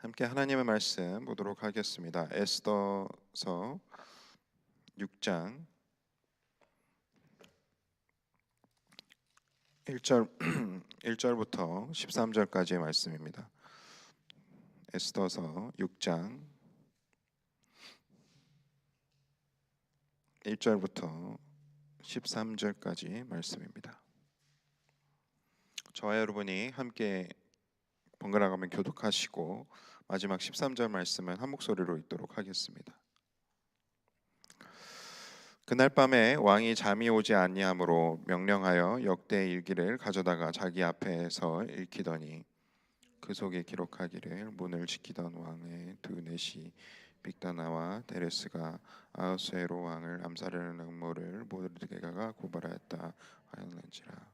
함께 하나님의 말씀 보도록 하겠습니다. 에스더서 6장 1절 1절부터 13절까지의 말씀입니다. 에스더서 6장 1절부터 13절까지 말씀입니다. 저와 여러분이 함께 번갈아가며 교독하시고 마지막 13절 말씀은 한 목소리로 읽도록 하겠습니다. 그날 밤에 왕이 잠이 오지 아니하므로 명령하여 역대 일기를 가져다가 자기 앞에서 읽히더니 그 속에 기록하기를 문을 지키던 왕의 두 내시 빅다나와 데레스가 아하수에로 왕을 암살하는 음모를 모르드게가 고발하였다 하였는지라.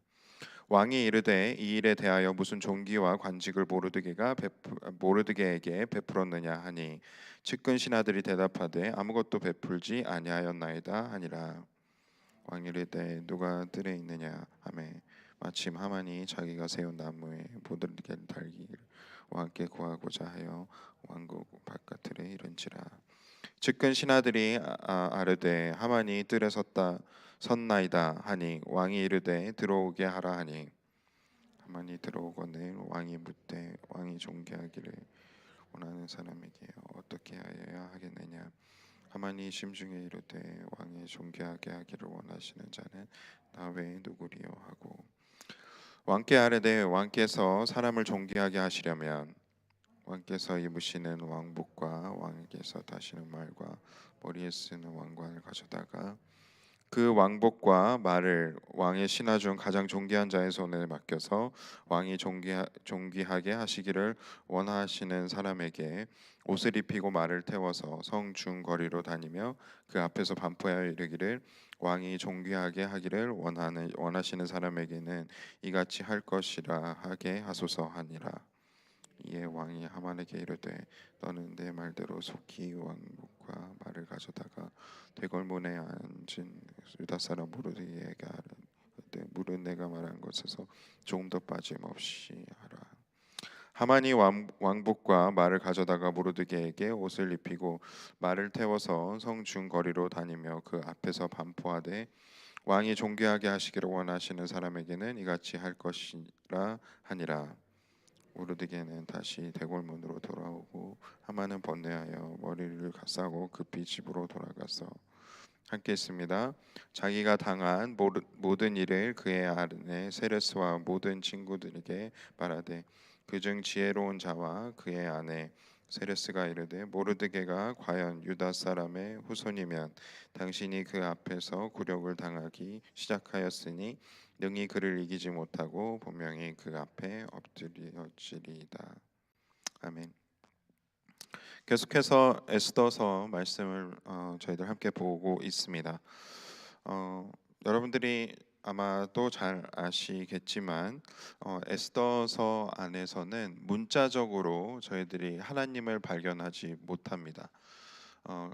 왕이 이르되 이 일에 대하여 무슨 종기와 관직을 모르드게에게 베풀었느냐 하니 측근 신하들이 대답하되 아무것도 베풀지 아니하였나이다 하니라. 왕이 이르되 누가 뜰에 있느냐 하매 마침 하만이 자기가 세운 나무에 모르드게를 달기를 왕께 구하고자 하여 왕국 바깥틀에 이른지라. 측근 신하들이 아르되 하만이 뜰에 섰나이다 하니 왕이 이르되 들어오게 하라 하니 하만이 들어오거늘 왕이 묻되 왕이 존귀하기를 원하는 사람에게 어떻게 하여야 하겠느냐. 하만이 심중에 이르되 왕이 존귀하게 하기를 원하시는 자는 나 외에 누구리요 하고 왕께 아뢰되 왕께서 사람을 존귀하게 하시려면 왕께서 입으시는 왕복과 왕께서 다시는 말과 머리에 쓰는 왕관을 가져다가 그 왕복과 말을 왕의 신하 중 가장 존귀한 자의 손에 맡겨서 왕이 존귀하게 하시기를 원하시는 사람에게 옷을 입히고 말을 태워서 성 중거리로 다니며 그 앞에서 반포하여 이르기를 왕이 존귀하게 하기를 원하시는 사람에게는 이같이 할 것이라 하게 하소서 하니라. 이에 왕이 하만에게 이르되 너는 내 말대로 속히 왕복과 말을 가져다가 대궐문에 앉은 유다 사람 모르드게에게 하되 물은 내가 말한 것에서 조금 더 빠짐없이 하라. 하만이 왕복과 말을 가져다가 모르드게에게 옷을 입히고 말을 태워서 성중 거리로 다니며 그 앞에서 반포하되 왕이 존귀하게 하시기를 원하시는 사람에게는 이같이 할 것이라 하니라. 모르드게는 다시 대궐문으로 돌아오고 하만은 번뇌하여 머리를 감싸고 급히 집으로 돌아가서 함께 있습니다. 자기가 당한 모든 일을 그의 아내 세레스와 모든 친구들에게 말하되 그중 지혜로운 자와 그의 아내 세레스가 이르되 모르드게가 과연 유다 사람의 후손이면 당신이 그 앞에서 굴욕을 당하기 시작하였으니 능히 그를 이기지 못하고 분명히 그 앞에 엎드려지리이다. 아멘. 계속해서 에스더서 말씀을 저희들 함께 보고 있습니다. 여러분들이 아마도 잘 아시겠지만 에스더서 안에서는 문자적으로 저희들이 하나님을 발견하지 못합니다.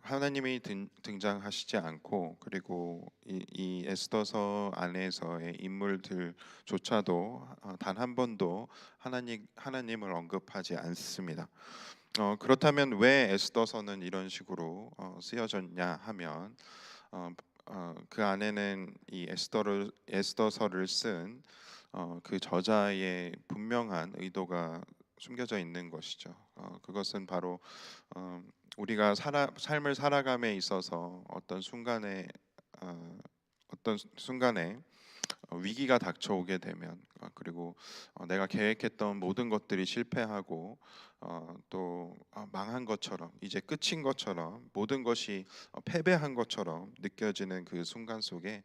하나님이 등장하시지 않고 그리고 이 에스더서 안에서의 인물들조차도 단 한 번도 하나님을 언급하지 않습니다. 그렇다면 왜 에스더서는 이런 식으로 쓰여졌냐 하면 그 안에는 이 에스더서를 쓴 그 저자의 분명한 의도가 숨겨져 있는 것이죠. 그것은 바로 우리가 삶을 살아감에 있어서 어떤 순간에 위기가 닥쳐오게 되면 그리고 내가 계획했던 모든 것들이 실패하고 또 망한 것처럼 이제 끝인 것처럼 모든 것이 패배한 것처럼 느껴지는 그 순간 속에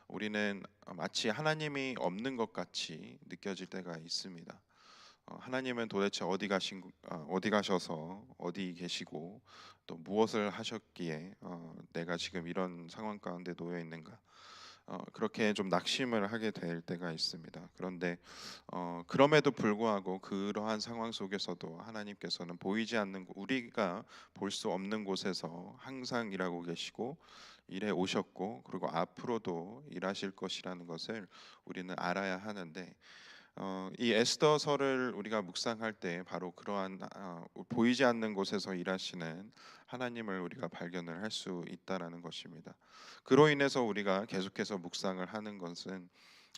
우리는 마치 하나님이 없는 것 같이 느껴질 때가 있습니다. 하나님은 도대체 어디 가셔서 어디 계시고 또 무엇을 하셨기에 내가 지금 이런 상황 가운데 놓여 있는가? 그렇게 좀 낙심을 하게 될 때가 있습니다. 그런데 그럼에도 불구하고 그러한 상황 속에서도 하나님께서는 보이지 않는 우리가 볼 수 없는 곳에서 항상 일하고 계시고 일해 오셨고 그리고 앞으로도 일하실 것이라는 것을 우리는 알아야 하는데 이 에스더서를 우리가 묵상할 때 바로 그러한 보이지 않는 곳에서 일하시는 하나님을 우리가 발견을 할 수 있다라는 것입니다. 그로 인해서 우리가 계속해서 묵상을 하는 것은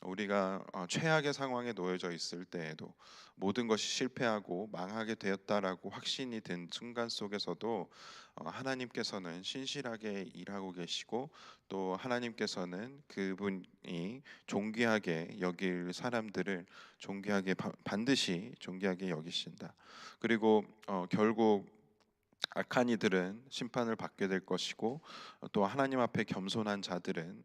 우리가 최악의 상황에 놓여져 있을 때에도 모든 것이 실패하고 망하게 되었다라고 확신이 든 순간 속에서도 하나님께서는 신실하게 일하고 계시고 또 하나님께서는 그분이 존귀하게 여길 사람들을 존귀하게 반드시 존귀하게 여기신다. 그리고 결국 악한 이들은 심판을 받게 될 것이고 또 하나님 앞에 겸손한 자들은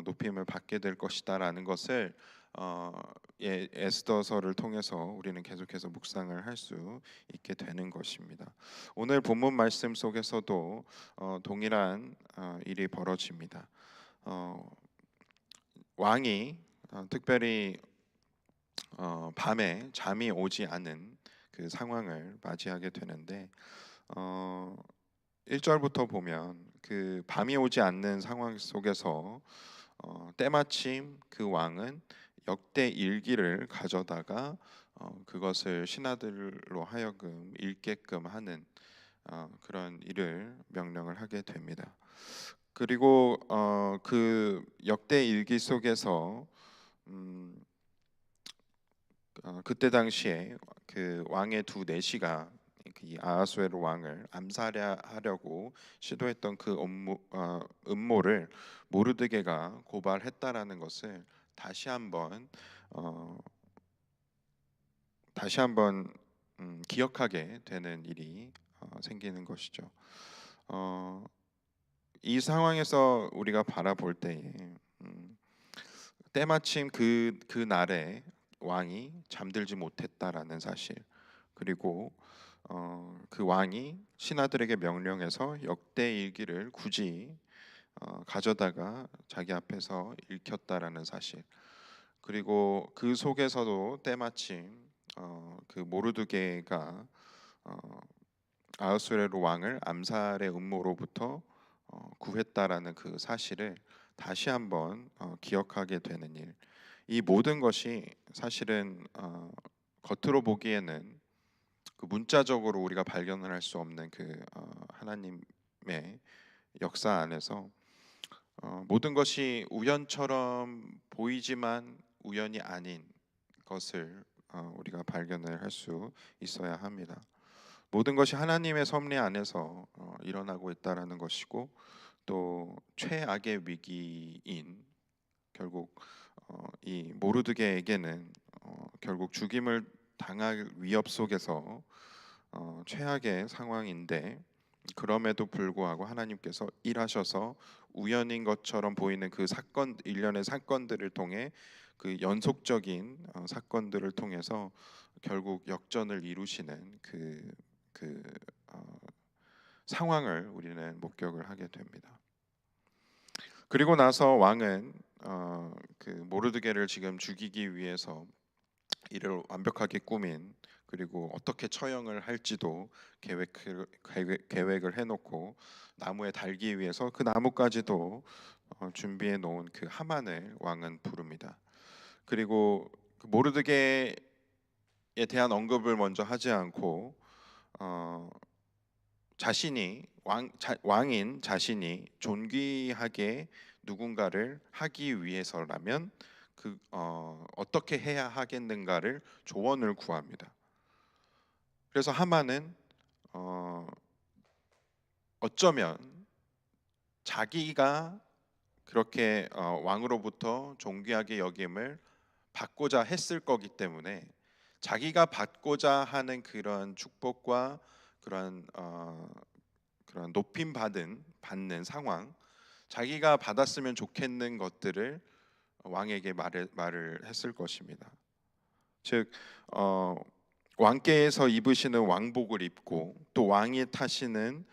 높임을 받게 될 것이다라는 것을 어, 에스더서를 통해서 우리는 계속해서 묵상을 할 수 있게 되는 것입니다. 오늘 본문 말씀 속에서도 동일한 일이 벌어집니다. 어, 왕이 특별히 밤에 잠이 오지 않은 그 상황을 맞이하게 되는데 1절부터 보면 그 밤이 오지 않는 상황 속에서 때마침 그 왕은 역대 일기를 가져다가 그것을 신하들로 하여금 읽게끔 하는 그런 일을 명령을 하게 됩니다. 그리고 그 역대 일기 속에서 음, 그때 당시에 그 왕의 두 내시가 이 아하수에로 왕을 암살하려고 시도했던 그 음모를 모르드게가 고발했다라는 것을 다시 한번 어, 다시 한번 기억하게 되는 일이 생기는 것이죠. 어, 이 상황에서 우리가 바라볼 때에 음, 때마침 그 날에 왕이 잠들지 못했다라는 사실, 그리고 그 왕이 신하들에게 명령해서 역대 일기를 굳이 가져다가 자기 앞에서 읽혔다라는 사실, 그리고 그 속에서도 때마침 그 모르드게가 어, 아하수에로 왕을 암살의 음모로부터 구했다라는 그 사실을 다시 한번 기억하게 되는 일. 이 모든 것이 사실은 겉으로 보기에는 그 문자적으로 우리가 발견을 할 수 없는 그 하나님의 역사 안에서 모든 것이 우연처럼 보이지만 우연이 아닌 것을 우리가 발견을 할 수 있어야 합니다. 모든 것이 하나님의 섭리 안에서 일어나고 있다라는 것이고 또 최악의 위기인 결국 이 모르드게에게는 결국 죽임을 당할 위협 속에서 최악의 상황인데 그럼에도 불구하고 하나님께서 일하셔서 우연인 것처럼 보이는 그 사건 일련의 사건들을 통해 그 연속적인 사건들을 통해서 결국 역전을 이루시는 그 어, 상황을 우리는 목격을 하게 됩니다. 그리고 나서 왕은 그 모르드게를 지금 죽이기 위해서 이를 완벽하게 꾸민 그리고 어떻게 처형을 할지도 계획을 해놓고 나무에 달기 위해서 그 나무까지도 준비해 놓은 그 하만을 왕은 부릅니다. 그리고 그 모르드게에 대한 언급을 먼저 하지 않고 어, 자신이 왕인 자신이 존귀하게 누군가를 하기 위해서라면 어떻게 해야 하겠는가를 조언을 구합니다. 그래서 하만은 어쩌면 자기가 그렇게 왕으로부터 존귀하게 여김을 받고자 했을 거기 때문에 자기가 받고자 하는 그런 축복과 그런 그런 높임 받는 상황, 자기가 받았으면 좋겠는 것들을 왕에게 말을 했을 것입니다. 즉 왕께서 입으시는 왕복을 입고 또 왕이 타시는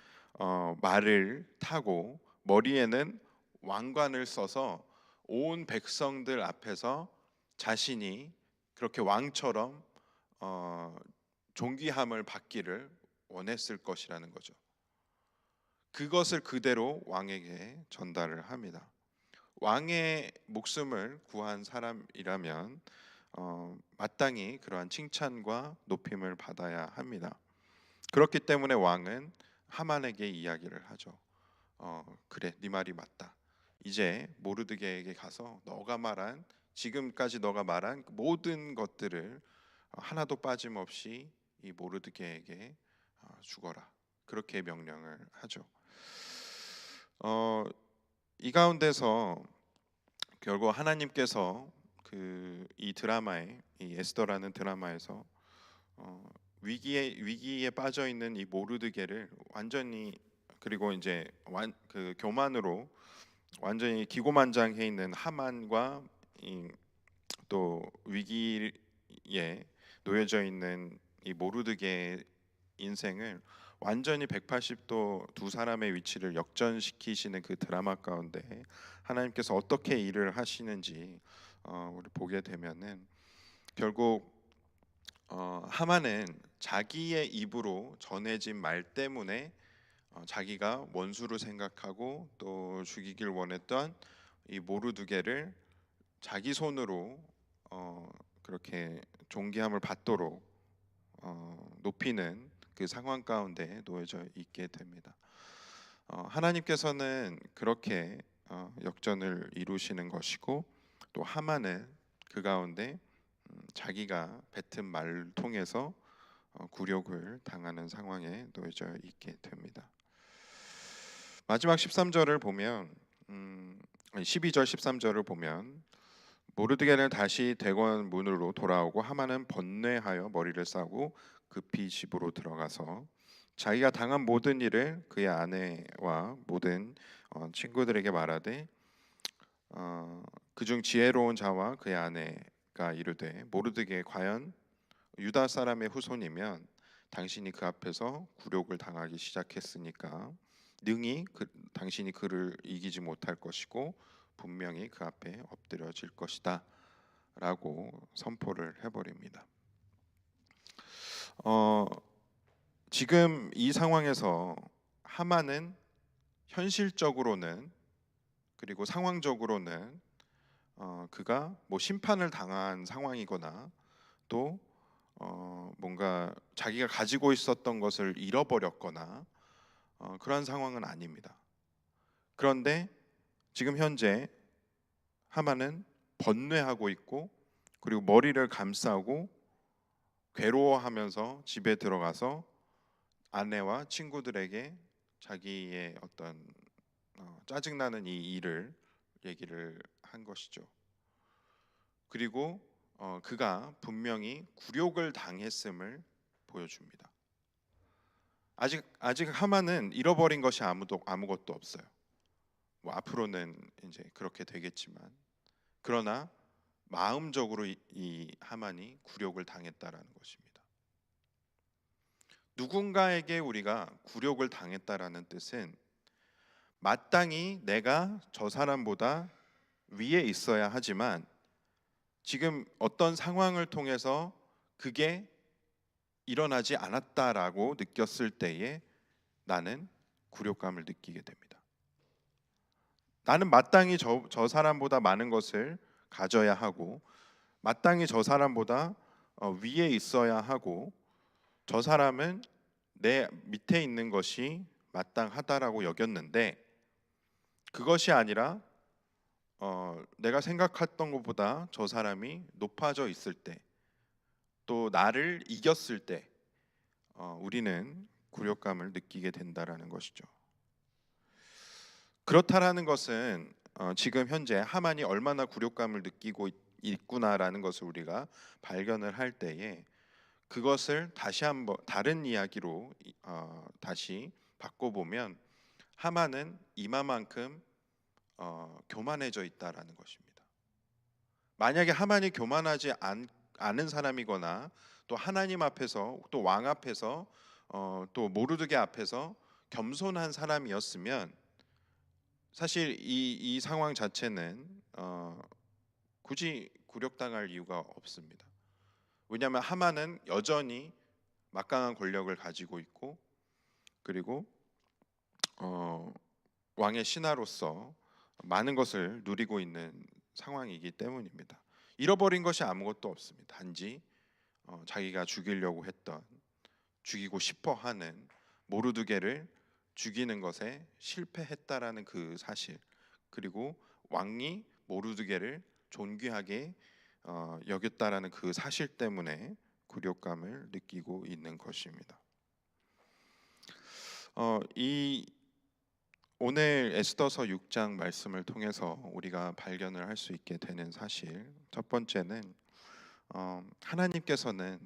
말을 타고 머리에는 왕관을 써서 온 백성들 앞에서 자신이 그렇게 왕처럼 존귀함을 받기를 원했을 것이라는 거죠. 그것을 그대로 왕에게 전달을 합니다. 왕의 목숨을 구한 사람이라면 마땅히 그러한 칭찬과 높임을 받아야 합니다. 그렇기 때문에 왕은 하만에게 이야기를 하죠. 그래, 네 말이 맞다. 이제 모르드게에게 가서 지금까지 너가 말한 모든 것들을 하나도 빠짐없이 이 모르드게에게 주거라. 그렇게 명령을 하죠. 이 가운데서 결국 하나님께서 이 드라마에, 이 에스더라는 드라마에서 위기에 빠져 있는 이 모르드게를 완전히, 그리고 이제 교만으로 완전히 기고만장해 있는 하만과 또 위기에 놓여져 있는 이 모르드게의 인생을 완전히 180도 두 사람의 위치를 역전시키시는 그 드라마 가운데 하나님께서 어떻게 일을 하시는지 우리 보게 되면은, 결국 하만은 자기의 입으로 전해진 말 때문에 자기가 원수로 생각하고 또 죽이길 원했던 이 모르드게를 자기 손으로 그렇게 존귀함을 받도록 높이는 그 상황 가운데 놓여져 있게 됩니다. 하나님께서는 그렇게 역전을 이루시는 것이고, 또 하만은 그 가운데 자기가 뱉은 말을 통해서 굴욕을 당하는 상황에 놓여져 있게 됩니다. 마지막 13절을 보면 12절 13절을 보면, 모르드게는 다시 대궐 문으로 돌아오고 하만은 번뇌하여 머리를 싸고 급히 집으로 들어가서 자기가 당한 모든 일을 그의 아내와 모든 친구들에게 말하되, 그중 지혜로운 자와 그의 아내가 이르되, 모르드게 과연 유다 사람의 후손이면 당신이 그 앞에서 굴욕을 당하기 시작했으니까 능히 당신이 그를 이기지 못할 것이고 분명히 그 앞에 엎드려질 것이다 라고 선포를 해버립니다. 지금 이 상황에서 하만은 현실적으로는, 그리고 상황적으로는 그가 뭐 심판을 당한 상황이거나 또 뭔가 자기가 가지고 있었던 것을 잃어버렸거나 그런 상황은 아닙니다. 그런데 지금 현재 하만은 번뇌하고 있고, 그리고 머리를 감싸고 괴로워하면서 집에 들어가서 아내와 친구들에게 자기의 어떤 짜증나는 이 일을 얘기를 한 것이죠. 그리고 그가 분명히 굴욕을 당했음을 보여줍니다. 아직 하만은 잃어버린 것이 아무것도 없어요. 뭐 앞으로는 이제 그렇게 되겠지만, 그러나 마음적으로 이 하만이 굴욕을 당했다라는 것입니다. 누군가에게 우리가 굴욕을 당했다라는 뜻은 마땅히 내가 저 사람보다 위에 있어야 하지만 지금 어떤 상황을 통해서 그게 일어나지 않았다라고 느꼈을 때에 나는 굴욕감을 느끼게 됩니다. 나는 마땅히 저 사람보다 많은 것을 가져야 하고, 마땅히 저 사람보다 위에 있어야 하고, 저 사람은 내 밑에 있는 것이 마땅하다라고 여겼는데, 그것이 아니라 내가 생각했던 것보다 저 사람이 높아져 있을 때, 또 나를 이겼을 때 우리는 굴욕감을 느끼게 된다라는 것이죠. 그렇다라는 것은 지금 현재 하만이 얼마나 굴욕감을 느끼고 있구나라는 것을 우리가 발견을 할 때에, 그것을 다시 한번 다른 이야기로 다시 바꿔보면 하만은 이마만큼 교만해져 있다라는 것입니다. 만약에 하만이 교만하지 않은 사람이거나 또 하나님 앞에서, 또 왕 앞에서, 또 모르드게 앞에서 겸손한 사람이었으면 사실 이 상황 자체는 굳이 굴욕당할 이유가 없습니다. 왜냐하면 하만은 여전히 막강한 권력을 가지고 있고, 그리고 왕의 신하로서 많은 것을 누리고 있는 상황이기 때문입니다. 잃어버린 것이 아무것도 없습니다. 단지 자기가 죽이려고 했던, 죽이고 싶어 하는 모르드게를 죽이는 것에 실패했다라는 그 사실, 그리고 왕이 모르드게를 존귀하게 여겼다라는 그 사실 때문에 굴욕감을 느끼고 있는 것입니다. 이 오늘 에스더서 6장 말씀을 통해서 우리가 발견을 할 수 있게 되는 사실, 첫 번째는 하나님께서는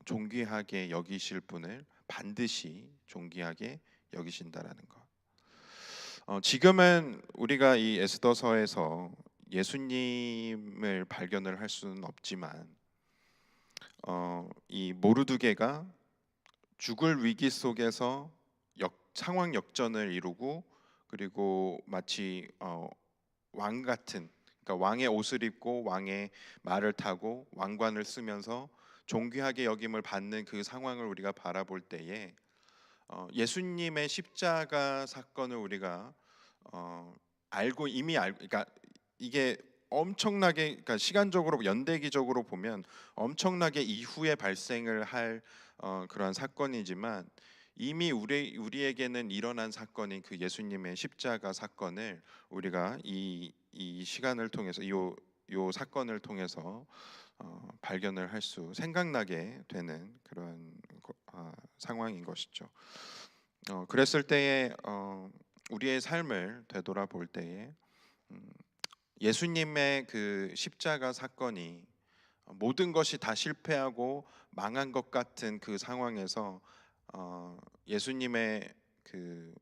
존귀하게 여기실 분을 반드시 존귀하게 여기신다라는 것. 지금은 우리가 이 에스더서에서 예수님을 발견을 할 수는 없지만 이 모르드게가 죽을 위기 속에서 상황 역전을 이루고, 그리고 마치 왕 같은, 그러니까 왕의 옷을 입고 왕의 말을 타고 왕관을 쓰면서 존귀하게 여김을 받는 그 상황을 우리가 바라볼 때에 예수님의 십자가 사건을 우리가 그러니까 이게 엄청나게, 그러니까 시간적으로 연대기적으로 보면 엄청나게 이후에 발생을 할 그런 사건이지만, 이미 우리에게는 일어난 사건인 그 예수님의 십자가 사건을 우리가 이 시간을 통해서 요 사건을 통해서 발견을 할 수, 생각나게 되는 그런 상황인 것이죠. 그랬을 때에 우리의 삶을 되돌아볼 때에 예수님의 그 십자가 사건이 모든 것이 다 실패하고 망한 것 같은 그 상황에서 예수님의 그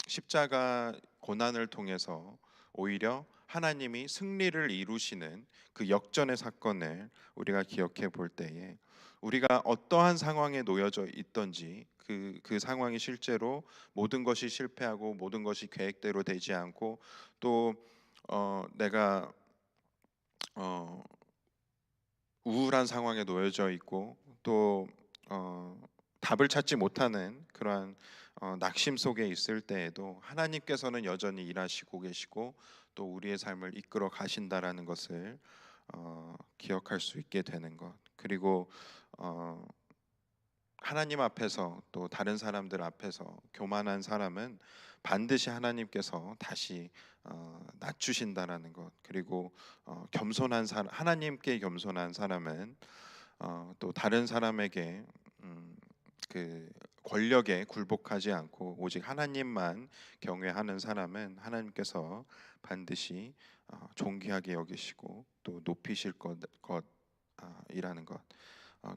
십자가 고난을 통해서 오히려 하나님이 승리를 이루시는 그 역전의 사건을 우리가 기억해 볼 때에, 우리가 어떠한 상황에 놓여져 있던지 그 상황이 실제로 모든 것이 실패하고 모든 것이 계획대로 되지 않고, 또 내가 우울한 상황에 놓여져 있고, 또 답을 찾지 못하는 그러한 낙심 속에 있을 때에도 하나님께서는 여전히 일하시고 계시고 또 우리의 삶을 이끌어 가신다라는 것을 기억할 수 있게 되는 것. 그리고 하나님 앞에서, 또 다른 사람들 앞에서 교만한 사람은 반드시 하나님께서 다시 낮추신다라는 것. 그리고 겸손한 사람, 하나님께 겸손한 사람은 또 다른 사람에게 그 권력에 굴복하지 않고 오직 하나님만 경외하는 사람은 하나님께서 반드시 존귀하게 여기시고 또 높이실 것이라는 것.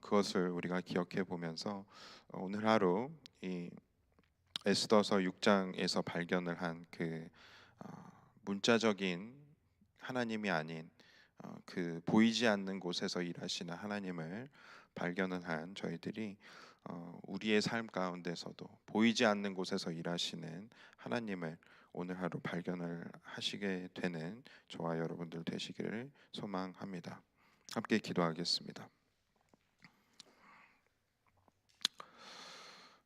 그것을 우리가 기억해 보면서 오늘 하루 이 에스더서 6장에서 발견을 한 그 문자적인 하나님이 아닌 그 보이지 않는 곳에서 일하시는 하나님을 발견을 한 저희들이 우리의 삶 가운데서도 보이지 않는 곳에서 일하시는 하나님을 오늘 하루 발견을 하시게 되는 저와 여러분들 되시기를 소망합니다. 함께 기도하겠습니다.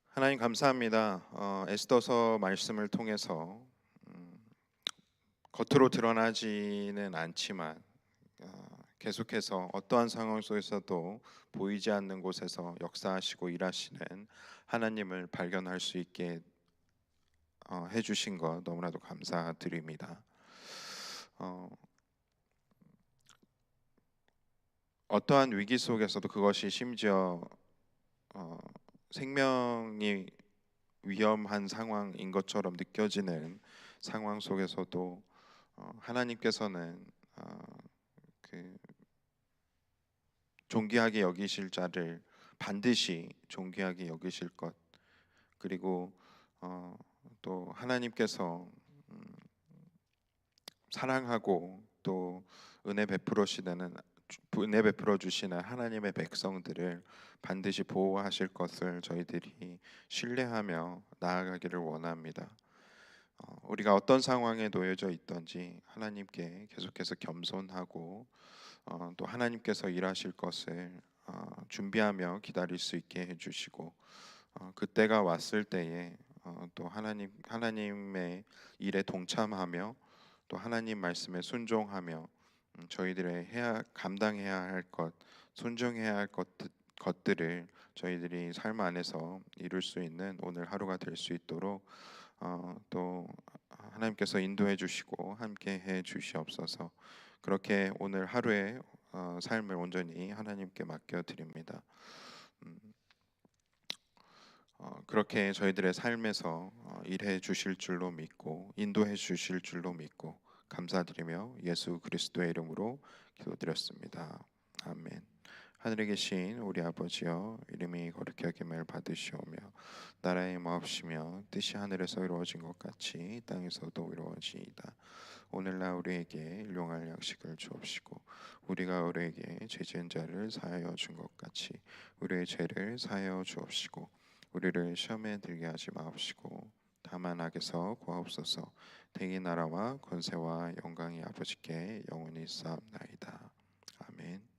하나님 감사합니다. 에스더서 말씀을 통해서 겉으로 드러나지는 않지만 계속해서 어떠한 상황 속에서도 보이지 않는 곳에서 역사하시고 일하시는 하나님을 발견할 수 있게 해주신 것 너무나도 감사드립니다. 어떠한 위기 속에서도, 그것이 심지어 생명이 위험한 상황인 것처럼 느껴지는 상황 속에서도 하나님께서는 그 존귀하게 여기실 자를 반드시 존귀하게 여기실 것, 그리고 또 하나님께서 사랑하고 또 은혜 베풀어 주시는 하나님의 백성들을 반드시 보호하실 것을 저희들이 신뢰하며 나아가기를 원합니다. 우리가 어떤 상황에 놓여져 있든지 하나님께 계속해서 겸손하고 또 하나님께서 일하실 것을 준비하며 기다릴 수 있게 해주시고, 그때가 왔을 때에 또 하나님의 일에 동참하며 또 하나님 말씀에 순종하며 저희들의 감당해야 할 것, 순종해야 할 것들을 저희들이 삶 안에서 이룰 수 있는 오늘 하루가 될 수 있도록 또 하나님께서 인도해 주시고 함께 해 주시옵소서. 그렇게 오늘 하루의 삶을 온전히 하나님께 맡겨 드립니다. 음, 그렇게 저희들의 삶에서 일해 주실 줄로 믿고 인도해 주실 줄로 믿고 감사드리며 예수 그리스도의 이름으로 기도드렸습니다. 아멘. 하늘에 계신 우리 아버지여, 이름이 거룩히 여김을 받으시오며 나라의 마옵시며 뜻이 하늘에서 이루어진 것 같이 땅에서도 이루어지이다. 오늘날 우리에게 일용할 양식을 주옵시고 우리가 우리에게 죄 지은 자를 사하여 준 것 같이 우리의 죄를 사하여 주옵시고 우리를 시험에 들게 하지 마옵시고 다만 악에서 구하옵소서. 대기 나라와 권세와 영광이 아버지께 영원히 있사옵나이다. 아멘.